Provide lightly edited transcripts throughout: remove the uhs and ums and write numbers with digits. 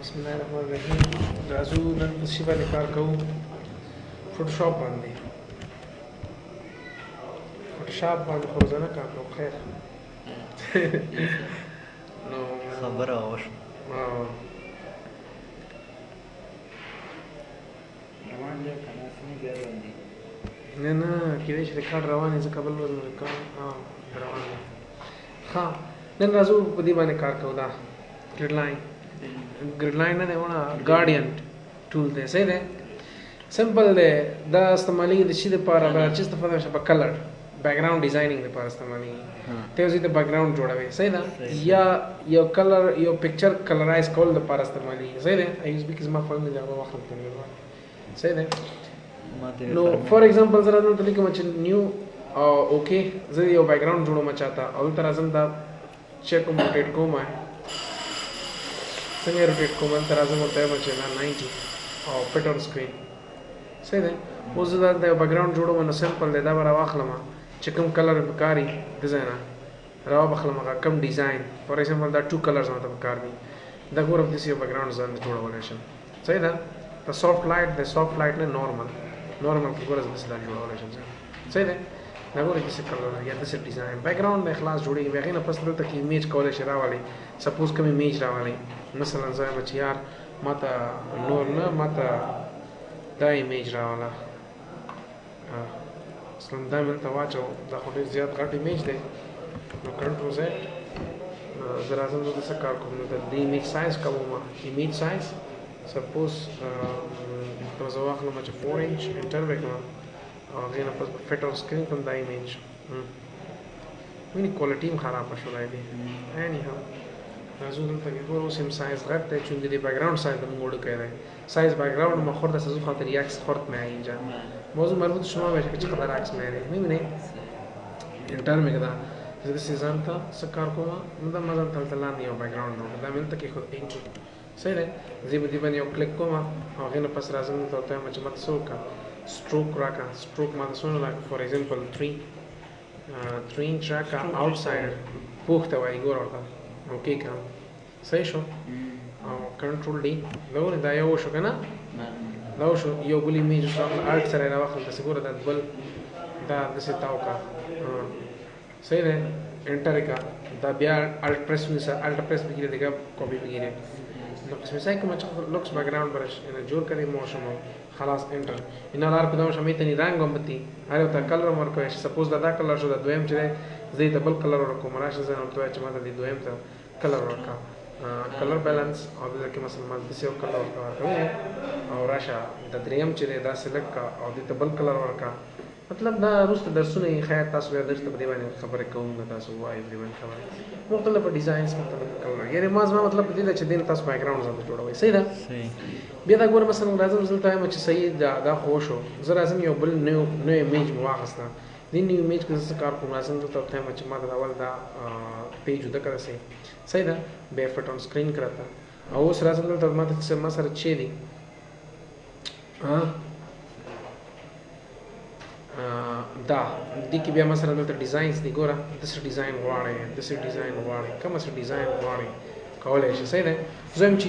بسم الله الرحمن الرحیم. راځو نن په شی باندې کار کوو. فوټوشاپ باندې خو روزانه کار کوو. خیر نو خبره وشوه. روان دی که داسې بیا باندې نه کېدای شي ریکارډ روان وي، ځکه بل ورځ مې ریکارډ روان دی. ښه نن راځو په دې باندې کار کوو. دا ګریډ لاین نه دی ونه ګارډین ټول دی. صحیح دی، سمپل دی. دا استعمالېږي د شي دپاره به چې استفاده وشي په کلر بیک ګراؤنډ ډیزاینینګ دپاره استعمالېږي. ته یو ځای ته بیک ګراؤنډ جوړوي. صحیح ده، یا یو کلر یو پکچر کلرایز کول دپاره استعمالېږي. صحیح دی. ایوز بي کې زما فون دی هغه واخلم کړی. صحیح دی. نو فار ایگزامپل زه راځم دلته لیکم چې نیو اوکې زه یو بیک ګراؤنډ جوړوم چاته، او دلته راځم دا چیک کوم روټیټ کوم څنګه روټیټ کوم، دلته راځم ورته وایم چې دا 90 او پټ آن سکرین. صحیح دی. اوس زه دا بیک ګراؤنډ جوړوم نو سمپل دی، دا به راواخلم چې کوم کلر مې پکار وي ډیزاین راوبخلم هغه کوم ډیزاین. فار ایگزامپل دا 2 کلرز ماته پکار دي، دا ګورم داسې یو بیک ګراؤنډ ځان جوړولی شم. صحیح ده. د سافټ لایټ نه نارمل کې ګوره زه داسې دا جوړولی شم. صحیح دی. دا ګورئ داسې کلر یا داسې ډیزاین بیک ګراؤنډ د خلاص جوړېږي. بیا هغې نه پس دلته کې ایمیج کولی شي راولئ. سپوز کوم ایمیج راولئ، مثلا زه وایم چې یار ماته نور نه ماته دا ایمیج راوله، مثلا دا مې دلته واچو. دا خو ډېر زیات غټ ایمیج دی. نو کنټرول زیډ زه راځم زه داسې کار کوم. نو د دې ایمیج سایز کوم، ایمیج سایز سپوز زه واخلم چې 4 انچ انټر وکړم او هغې نه پس به فټ آن سکرین کړم دا ایمیج. وینې کوالټي هم خرابه شولی دی. اینی هاو راځو دلته کې ګوره اوس هم سایز غټ دی، چون د بیک ګراؤنड سایز مونږ وړوکی دی. سایز بیک ګراؤنड ما خورده از خاطر عکس خورد می اینجا موضوع مربوط شما باشه که چقدر عکس میاری. میبینی انټر میکدا زه داسې ځان ته څه کار کوم، نو دا ما ځان ته هلته لاندې یو بیک ګراؤنډ جوړ کړه. دا مې دلته کېښود انټر. صحیح دی. زه به دې باندې یو کلیک کوم او هغې نه پس راځم دلته ورته وایم چې ماته څه وکړه، سټروک راکړه. سټروک ماته څومره راکړه، فار ایگزامپل 3 انچ راکړه. آوټسایډ پوښ ته وایي ګوره ورته اوکې کړم. صحیح شو. او کنټرول ډي دا ګورې دا یو وشو که نه، دا وشو. یو بل ایمیج راغله الټ سره یې راواخل داسې ګوره دا بل دا داسې تاو کړه. صحیح دی. انټر یې کړه. دا بیا الټ پریس ونیسه، الټ پریس بگیره دیگه کپی بگیره. نقص مثال که من لوکس بک‌گراند برش اینا جور کردی موشم خلاص انټر. اینا لار کدام شمی تنی رنگ هم بتی هر وقت کلر مرکویش. سپوز دا کلر شده دویم چه زی تا بل کلر ورکو مراش زن و توی چه ماده دی دویم تا کلر ورکا کلر بالانس او دې کې مثلا ما دې یو کلر ورکوي او راشه د دریم چې دا سلیکټ کا او دې ته بل کلر ورکا. مطلب دا روسته درسونه خیر تاسو به درس ته په دې باندې خبرې کوم. تاسو وایي دې باندې خبرې مختلف ډیزاینز مختلف کلر یعنی ما مثلا مطلب دې چې دین تاسو بیک ګراؤنډ زده جوړوي. صحیح ده. صحیح. بیا دا ګوره مثلا راځم دلته وایم چې صحیح دا خو شو. زه راځم یو بل نو ایمیج مې واخیسته. دې نیو ایمیج کې څه کار کوم، راځم دلته ورته وایم چې ما دا اول دا پیج جدا کړه. صحیح ده. بیا فټ آن سکرین کړه. او اوس راځم دلته ماته چې ما سره چې دی دا دې کې بیا مثلا دلته ډیزاینز دی. ګوره داسې ډیزاین غواړئ، داسې ډیزاین غواړئ، کوم څه ډیزاین غواړئ کولی شئ. صحیح دی. زه وایم چې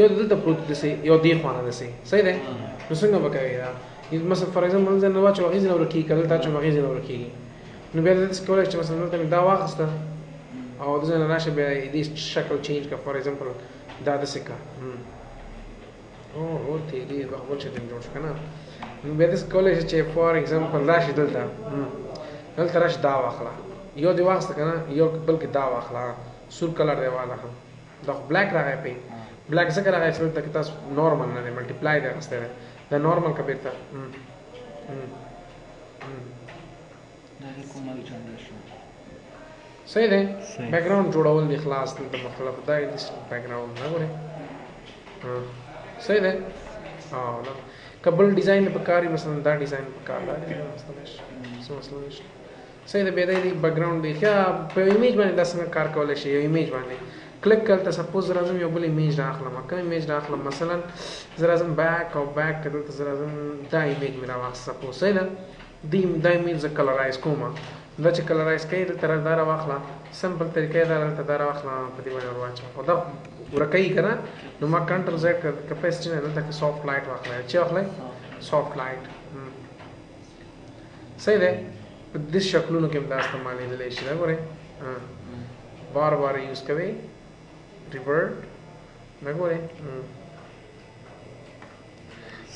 یو دلته پروت داسې یو دې خوا نه داسې. صحیح دی. نو څنګه به کوئ دا مثلا فار ایگزامپل زه نه واچوم هغې ځای نه ورکېږي، که دلته اچوم هغې ځای نه ورکېږي. نو بیا داسې کولی شئ چې مثلا دلته مې دا واخیسته او د ځای نه راشه بیا دې شکل چینج کړه. فار ایگزامپل دا داسې کړه او تېرې بل شی ته جوړ شو که نه. نو بیا داسې کولی شئ چې فار ایگزامپل راشي دلته راشي دا واخله، یو دې واخیسته که نه، یو بلکې دا واخله سور کلر دی واخله. دا خو بلیک راغی پې بلیک ځکه راغی چې دلته کې تاسو نارمل نه دی ملټیپلای دی اخیستی دی. دا نارمل که بېرته صحیح دی. بیک ګراؤنډ جوړول دی خلاص دلته مختلف دا یې بیک ګراؤنډ نه ګورئ. صحیح دی. که بل ډیزاین پکار وي مثلا دا ډیزاین پکار دی څه مسله نشته. صحیح دی. بیا دی بیک ګراؤنډ دی یا په ایمیج باندې دا څنګه کار کولی شي. یو ایمیج باندې کلیک کړل ته سپوز راځم یو بل ایمیج راخلم. کوم ایمیج راخلم مثلا زه راځم بیک او بیک که دلته زه راځم دا ایمیج مې راواخیست سپوز. صحیح ده. دا ایمیج زه کلرایز کوم. دا چې کلرایز کوي دلته دا راواخله سمپل طریقې دا ته دا راخلا په دې باندې ورواچو او دا ورکې کنه نو ما کنټرول زیډ کپاسټي نه دلته سافټ لایټ واخلای چې واخلای سافټ لایټ صحیح ده په دې شکلونو کې هم دا استعمالېدلی شي دا ګورئ بار بار یوز کوي ریورټ دا ګورئ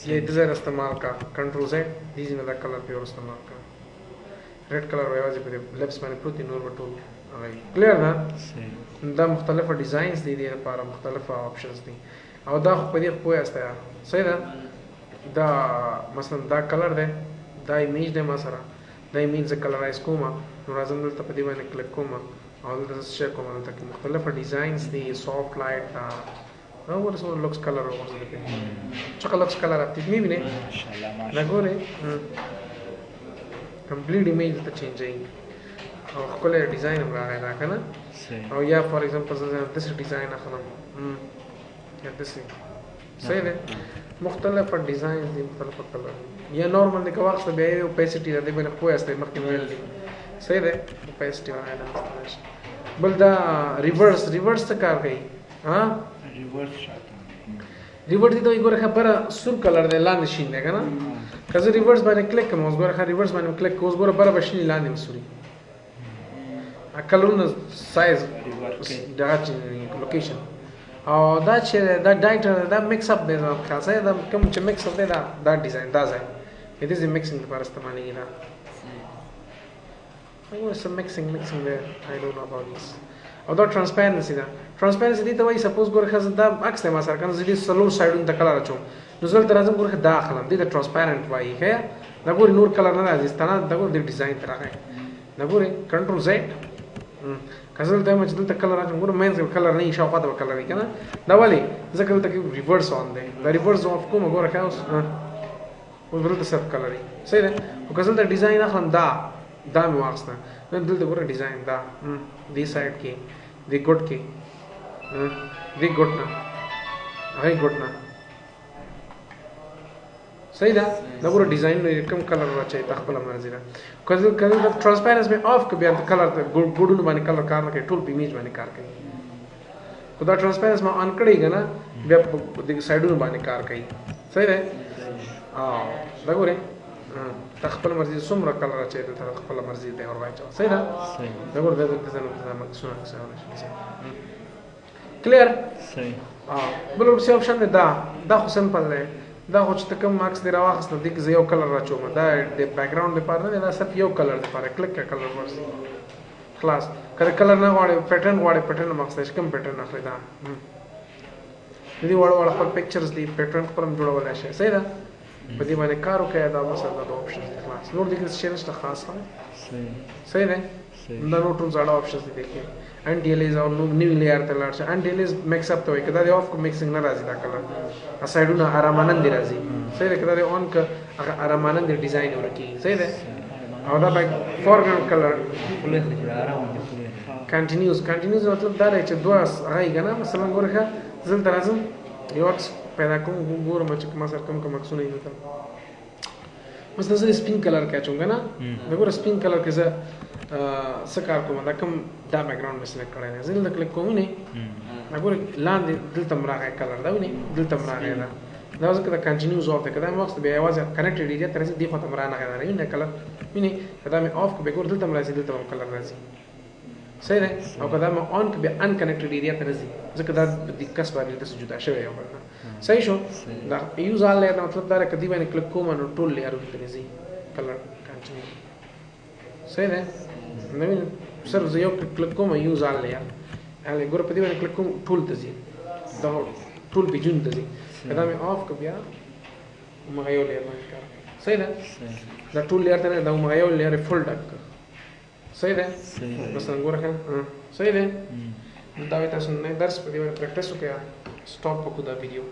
ये डिजाइन इस्तेमाल का कंट्रोल Z दीजिए ना कलर पे और इस्तेमाल का रेड कलर वाइज पे लेफ्ट मैंने प्रोटी नूर बटूल क्लियर ना दा मुख्तलिफ डिजाइंस दी दी पारा मुख्तलिफ ऑप्शंस दी और दा खुद ही कोई ऐसा है सही ना दा मसलन दा कलर दे दा इमेज दे मसरा दा इमेज से कलराइज कोमा नूराज़म दल तपदी मैंने क्लिक कोमा और दल शेयर कोमा दल तक मुख्तलिफ डिजाइंस दी सॉफ्ट लाइट दा वो रसोल लुक्स कलर हो सकते हैं चका लुक्स कलर आती है भी नहीं ना गोरे कंप्लीट इमेज तो चेंज जाएगी और कोले डिजाइन हम रहा है ना करना और या फॉर एग्जांपल दिस डिजाइन अखलम या दिस सही है मुख्तलिफ डिजाइन दी मुख्तलिफ कलर या नॉर्मल निकवाक से बे ओपेसिटी दे बने कोई ऐसे मक्की में सही है ओपेसिटी रहा है बल्दा रिवर्स से कार गई हाँ रिवर्स तो इगोर खबर सुर कलर दे लांद शीन देगा ना कज़ रिवर्स बारे क्लिक कम उस गोर खा रिवर्स बारे क्लिक उस गोर बरा बशीन लांद मसूरी कलर न साइज डाच लोकेशन और that that diet that mix up दे खासा है दैट कम च मिक्स अप दे दैट डिजाइन दा है इट इज अ मिक्सिंग पर इस्तेमाल नहीं ना वो सब मिक्सिंग दे I don't know about this और दा ट्रांसपेरेंसी दी तो वही सपोज गोर खा दा अक्स दे मासर kan zidi salur side un takala racho nuzul tarazum गोर खा दाखला दी द ट्रांसपेरेंट वाई है दा गोर नूर कलर ना राजी तना दा गोर दी डिजाइन तरह है दा गोर कंट्रोल Z कजल दा मच दल कलर राcho गोर मेन कलर नहीं शाफा दा कलर नहीं kana दा वाली जकल तक reverse on they the reverse of को गोर खा उस वो द सब कलर सही है और कजल दा डिजाइन अखन दा में वास्ता दल दा गोर डिजाइन दा दी साइड के दी गुड के दी गुड ना सही था ना पूरा डिजाइन में कम कलर होना चाहिए तखपल मर्जी ना कल ट्रांसपेरेंस में ऑफ के बियान कलर गुड न माने कलर कार के टूल इमेज माने कार के खुदा ट्रांसपेरेंस में ऑन करेगा ना बे साइड न माने कार के सही है लगो रे तखपल मर्जी सुमरा कलर चाहिए तखपल मर्जी दे और वाइच सही ना लगो दे सुना क्लियर सही बल से ऑप्शन में दा सिंपल है दा हो च कम मार्क्स दे रहा है दिख जे कलर राचो में दा दे बैकग्राउंड दे पार ना दा सब यो कलर दे पार क्लिक का कलर वर्स क्लास करे कलर ना वाले पैटर्न मार्क्स दे कम पैटर्न आखिर दा यदि वाला पर पिक्चर्स दी पैटर्न पर हम जुड़ा वाला है सही दा बदी मैंने कारो के दा मसला दा ऑप्शन क्लास नोट दिख शेयर ता खास है सही है ना नोट ज़्यादा ऑप्शंस देखिए एंड और न्यू लेयर तलार से एंड मिक्स अप तो कदा दे ऑफ को मिक्सिंग ना राजी दा कलर असाइडू ना आरामानंद राजी सही है कदा दे ऑन का आरामानंद डिजाइन हो रखी सही है और दा बैक फोरग्राउंड कलर कंटिन्यूस मतलब दा है च दुआ आएगा ना मसलन गोर का जल तराजम योक्स पैदा को गोर मच मसर कम का मकसद नहीं होता मसलन से स्पिन कलर क्या चूंगा ना देखो स्पिन कलर के से सकार को मतलब कम दा बैकग्राउंड में सिलेक्ट करें जिल तक क्लिक कोई नहीं अगर लांद दिल तमरा है कलर दा नहीं दिल तमरा है ना दा वजह कदा कंटिन्यूस ऑफ कदा मक्सद बे आवाज कनेक्टेड एरिया तरह से दिखा तमरा ना है ना कलर नहीं कदा में ऑफ के बेगोर दिल तमरा से दिल तमरा कलर राजी सही है और कदा में ऑन के बे अनकनेक्टेड एरिया तरह से जब कदा दिक्कत वाली तो जुदा शे है वरना सही शो दा यूज ऑल ले मतलब दा कदी मैंने क्लिक को मन टूल ले यार तरह से कलर कंटिन्यू सही है नवीन सर जो क्लिक को मैं यूज आल लिया आले गोर पदी मैंने क्लिक को टूल तजी दा टूल बिजुन तजी कदा मैं ऑफ कर दिया मगायो ले मैं कर सही है दा टूल लेयर तने दा मगायो लेयर फुल डक सही है बस गोर है सही है दाविता सुनने दर्स पदी मैंने प्रैक्टिस हो गया स्टॉप को खुदा वीडियो